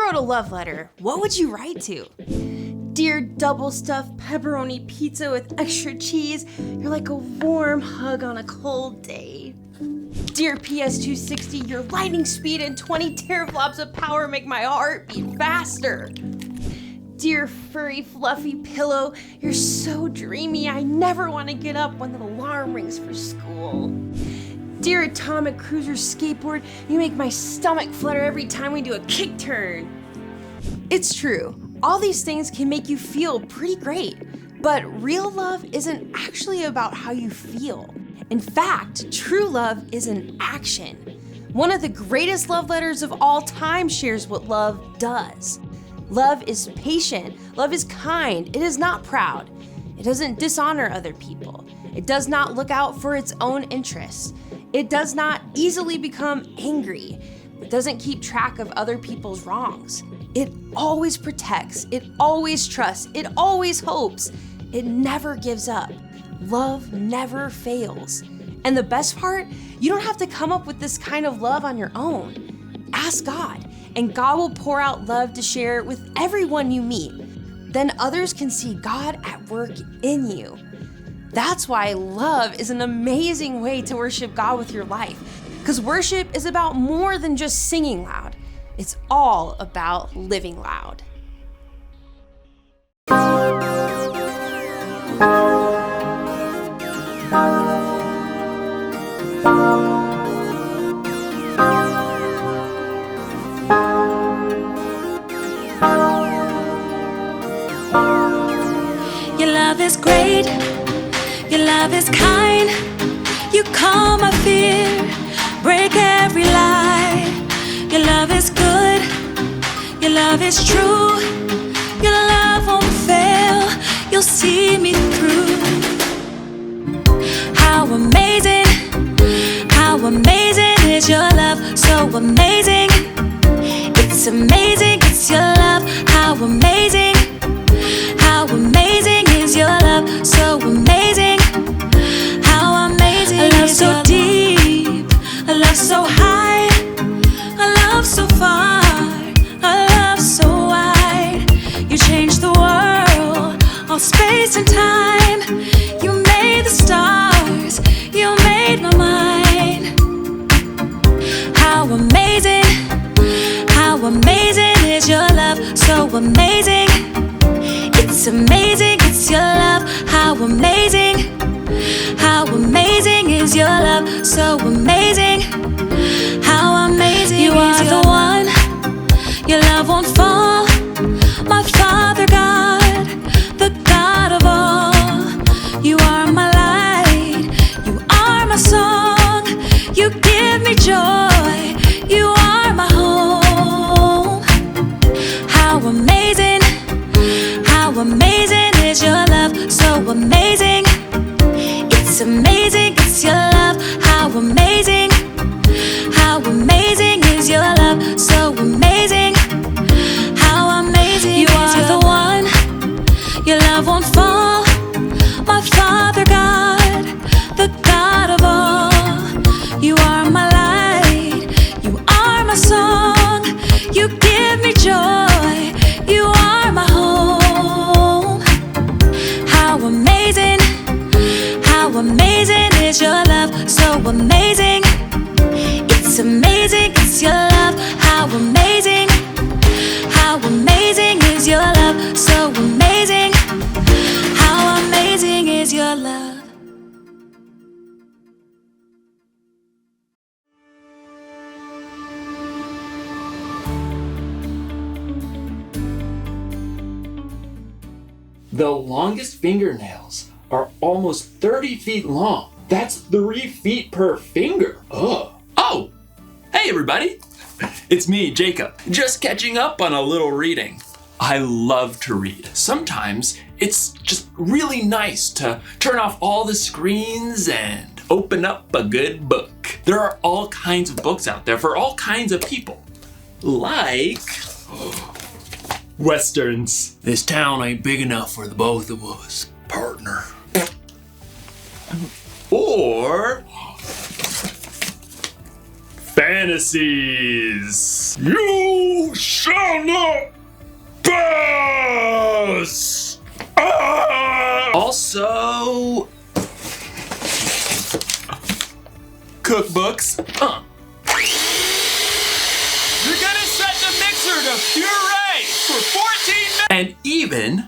wrote a love letter, what would you write to? Dear double stuffed pepperoni pizza with extra cheese, you're like a warm hug on a cold day. Dear PS260, your lightning speed and 20 teraflops of power make my heart beat faster. Dear furry fluffy pillow, you're so dreamy I never want to get up when the alarm rings for school. Dear atomic cruiser skateboard, you make my stomach flutter every time we do a kick turn. It's true. All these things can make you feel pretty great, but real love isn't actually about how you feel. In fact, true love is an action. One of the greatest love letters of all time shares what love does. Love is patient. Love is kind. It is not proud. It doesn't dishonor other people. It does not look out for its own interests. It does not easily become angry. It doesn't keep track of other people's wrongs. It always protects, it always trusts, it always hopes. It never gives up. Love never fails. And the best part, you don't have to come up with this kind of love on your own. Ask God, and God will pour out love to share with everyone you meet. Then others can see God at work in you. That's why love is an amazing way to worship God with your life. Because worship is about more than just singing loud. It's all about living loud. Your love is great, your love is kind. You calm my fear, break every lie. Your love is good, your love is true. Your love won't fail, you'll see me through. How amazing is your love, so amazing. It's amazing, it's your love, how amazing is your love, so amazing. How amazing a love so deep, a love so high, a love so far, a love so wide. You changed the world, all space and time. You made the stars, you made my mind. How amazing is your love, so amazing. It's amazing, it's your love, how amazing is your love, so amazing. How amazing you are the one, your love won't fall. My Father God, the God of all. You are my light, you are my song. You give me joy, you are my home. How amazing is your love, so amazing. It's amazing, it's your love, how amazing is your love, so amazing. How amazing you are the one, your love won't fall. My Father God, the God of all. You are my light, you are my song. You give me joy, you are my home. How amazing is your love, so amazing. It's amazing, it's your love, how amazing is your love, so amazing. How amazing is your love. The longest fingernails are almost 30 feet long. That's 3 feet per finger. Oh, hey everybody. It's me, Jacob, just catching up on a little reading. I love to read. Sometimes it's just really nice to turn off all the screens and open up a good book. There are all kinds of books out there for all kinds of people. Like Westerns. This town ain't big enough for the both of us, partner. Or Fantasies. You shall not pass. Also, cookbooks. You're gonna set the mixer to puree for 14 minutes. And even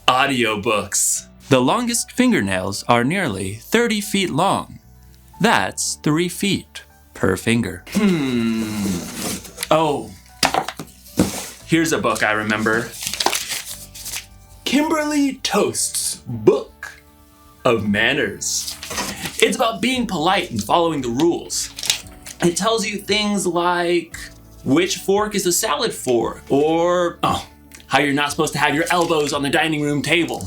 audiobooks. The longest fingernails are nearly 30 feet long. That's 3 feet per finger. Oh, here's a book I remember. Kimberly Toast's Book of Manners. It's about being polite and following the rules. It tells you things like which fork is a salad fork, or how you're not supposed to have your elbows on the dining room table.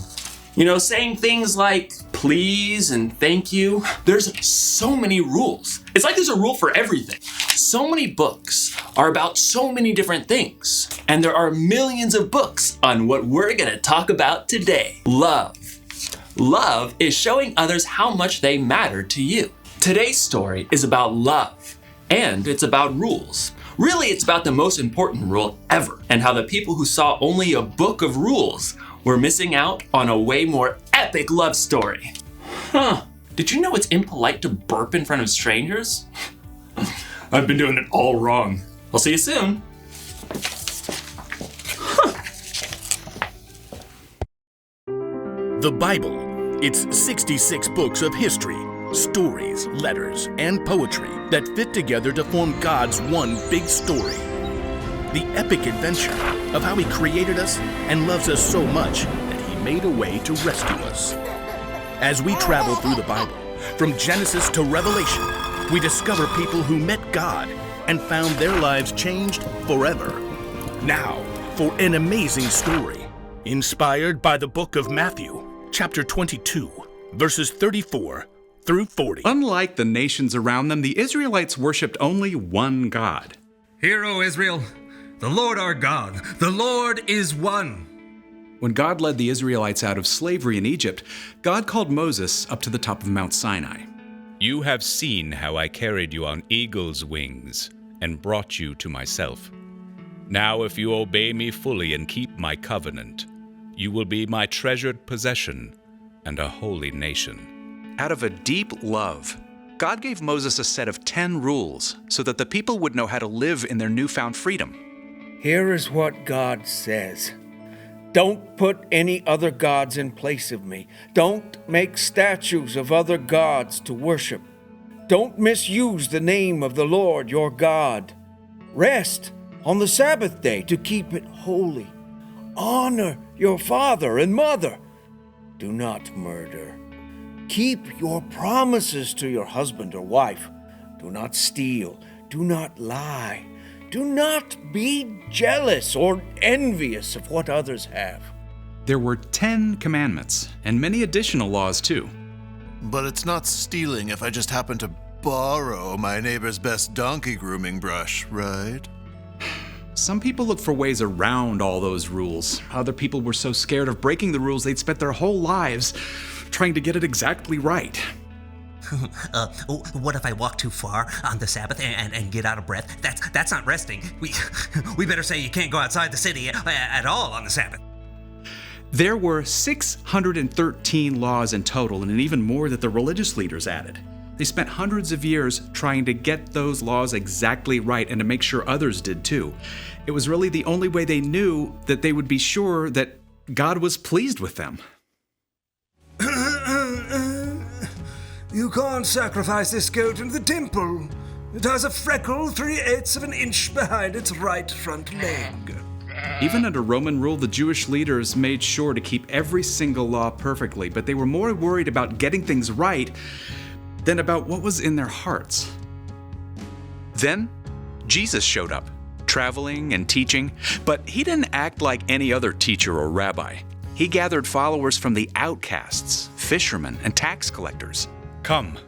You know, saying things like please and thank you. There's so many rules. It's like there's a rule for everything. So many books are about so many different things. And there are millions of books on what we're gonna talk about today. Love. Love is showing others how much they matter to you. Today's story is about love, and it's about rules. Really, it's about the most important rule ever, and how the people who saw only a book of rules were missing out on a way more epic love story. Did you know it's impolite to burp in front of strangers? I've been doing it all wrong. I'll see you soon. The Bible. It's 66 books of history, stories, letters, and poetry that fit together to form God's one big story. The epic adventure of how He created us and loves us so much that He made a way to rescue us. As we travel through the Bible, from Genesis to Revelation, we discover people who met God and found their lives changed forever. Now, for an amazing story, inspired by the book of Matthew, chapter 22, verses 34 through 40. Unlike the nations around them, the Israelites worshipped only one God. Hear, O Israel, the Lord our God, the Lord is one. When God led the Israelites out of slavery in Egypt, God called Moses up to the top of Mount Sinai. You have seen how I carried you on eagle's wings and brought you to myself. Now if you obey me fully and keep my covenant, you will be my treasured possession and a holy nation. Out of a deep love, God gave Moses a set of 10 rules so that the people would know how to live in their newfound freedom. Here is what God says. Don't put any other gods in place of me. Don't make statues of other gods to worship. Don't misuse the name of the Lord your God. Rest on the Sabbath day to keep it holy. Honor your father and mother. Do not murder. Keep your promises to your husband or wife. Do not steal. Do not lie. Do not be jealous or envious of what others have. There were 10 commandments and many additional laws too. But it's not stealing if I just happen to borrow my neighbor's best donkey grooming brush, right? Some people look for ways around all those rules. Other people were so scared of breaking the rules they'd spent their whole lives trying to get it exactly right. What if I walk too far on the Sabbath and get out of breath? That's not resting. We better say you can't go outside the city at all on the Sabbath. There were 613 laws in total, and even more that the religious leaders added. They spent hundreds of years trying to get those laws exactly right and to make sure others did too. It was really the only way they knew that they would be sure that God was pleased with them. You can't sacrifice this goat in the temple. It has a freckle 3/8 of an inch behind its right front leg. Even under Roman rule, the Jewish leaders made sure to keep every single law perfectly, but they were more worried about getting things right than about what was in their hearts. Then, Jesus showed up, traveling and teaching, but he didn't act like any other teacher or rabbi. He gathered followers from the outcasts, fishermen, and tax collectors. Come,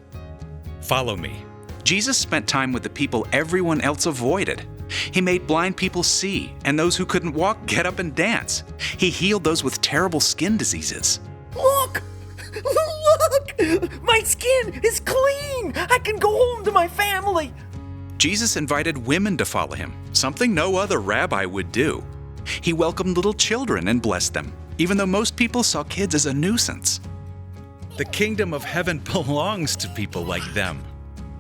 follow me. Jesus spent time with the people everyone else avoided. He made blind people see, and those who couldn't walk get up and dance. He healed those with terrible skin diseases. Look! Look! My skin is clean. I can go home to my family. Jesus invited women to follow him, something no other rabbi would do. He welcomed little children and blessed them, even though most people saw kids as a nuisance. The kingdom of heaven belongs to people like them.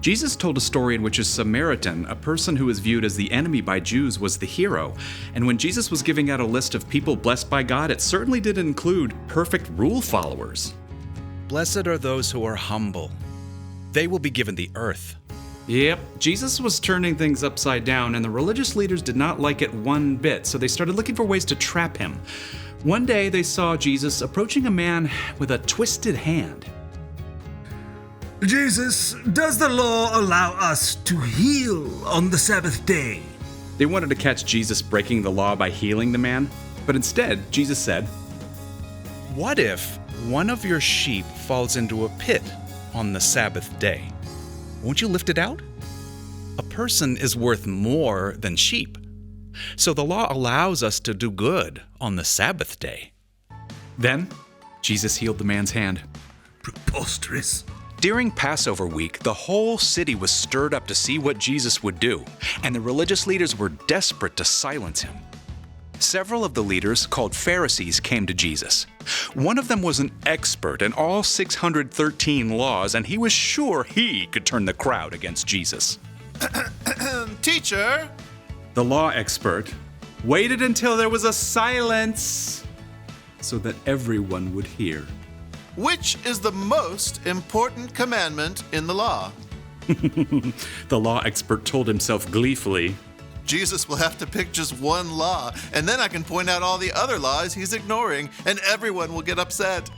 Jesus told a story in which a Samaritan, a person who was viewed as the enemy by Jews, was the hero. And when Jesus was giving out a list of people blessed by God, it certainly didn't include perfect rule followers. Blessed are those who are humble. They will be given the earth. Yep, Jesus was turning things upside down, and the religious leaders did not like it one bit, so they started looking for ways to trap him. One day they saw Jesus approaching a man with a twisted hand. Jesus, does the law allow us to heal on the Sabbath day? They wanted to catch Jesus breaking the law by healing the man, but instead, Jesus said, What if one of your sheep falls into a pit on the Sabbath day? Won't you lift it out? A person is worth more than sheep. So the law allows us to do good on the Sabbath day. Then, Jesus healed the man's hand. Preposterous. During Passover week, the whole city was stirred up to see what Jesus would do, and the religious leaders were desperate to silence him. Several of the leaders, called Pharisees, came to Jesus. One of them was an expert in all 613 laws, and he was sure he could turn the crowd against Jesus. Teacher, The law expert waited until there was a silence so that everyone would hear. which is the most important commandment in the law? The law expert told himself gleefully. Jesus will have to pick just one law, and then I can point out all the other laws he's ignoring, and everyone will get upset.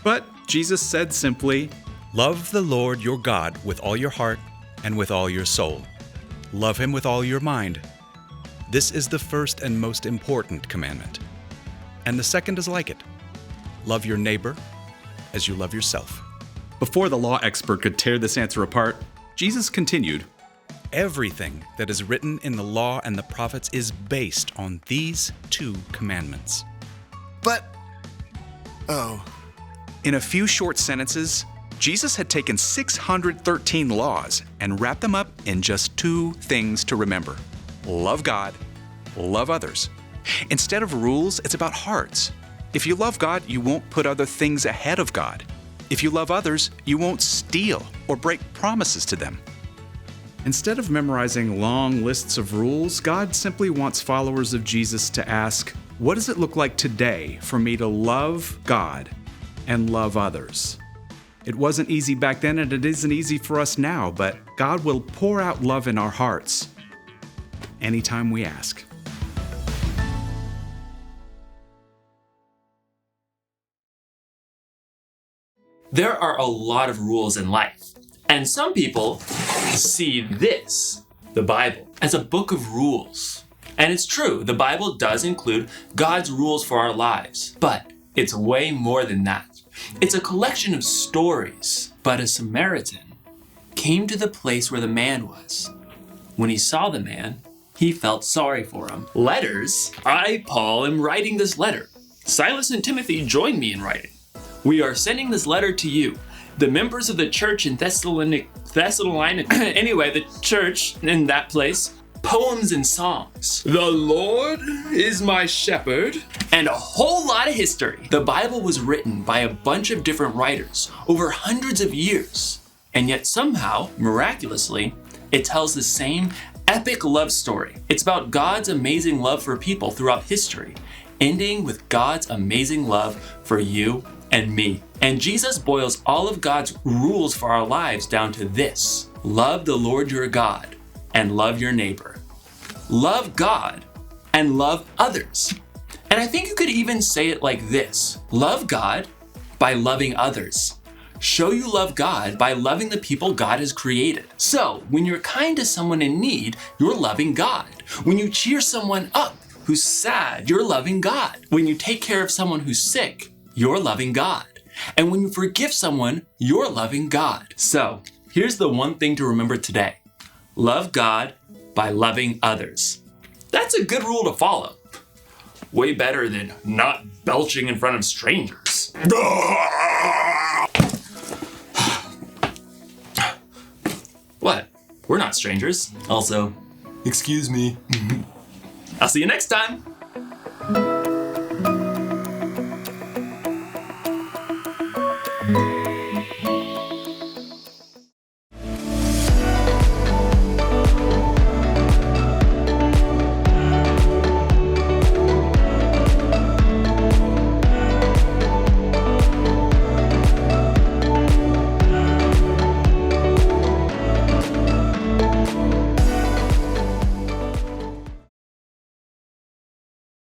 But Jesus said simply, Love the Lord your God with all your heart and with all your soul. Love him with all your mind. This is the first and most important commandment. And the second is like it. Love your neighbor as you love yourself. Before the law expert could tear this answer apart, Jesus continued, Everything that is written in the law and the prophets is based on these two commandments. But, oh, In a few short sentences, Jesus had taken 613 laws and wrapped them up in just two things to remember. Love God, love others. Instead of rules, it's about hearts. If you love God, you won't put other things ahead of God. If you love others, you won't steal or break promises to them. Instead of memorizing long lists of rules, God simply wants followers of Jesus to ask, what does it look like today for me to love God and love others? It wasn't easy back then, and it isn't easy for us now, but God will pour out love in our hearts anytime we ask. There are a lot of rules in life, and some people see this, the Bible, as a book of rules. And it's true, the Bible does include God's rules for our lives, but it's way more than that. It's a collection of stories. But a Samaritan came to the place where the man was. When he saw the man, he felt sorry for him. Letters. I, Paul, am writing this letter. Silas and Timothy joined me in writing. We are sending this letter to you, the members of the church in Thessalonica, anyway, the church in that place, poems and songs. The Lord is my shepherd. And a whole lot of history. The Bible was written by a bunch of different writers over hundreds of years. And yet somehow, miraculously, it tells the same epic love story. It's about God's amazing love for people throughout history, ending with God's amazing love for you and me. And Jesus boils all of God's rules for our lives down to this: love the Lord your God and love your neighbor. Love God and love others. And I think you could even say it like this: love God by loving others. Show you love God by loving the people God has created. So when you're kind to someone in need, you're loving God. When you cheer someone up who's sad, you're loving God. When you take care of someone who's sick, you're loving God. And when you forgive someone, you're loving God. So here's the one thing to remember today: love God by loving others. That's a good rule to follow. Way better than not belching in front of strangers. We're not strangers. Also, excuse me. I'll see you next time.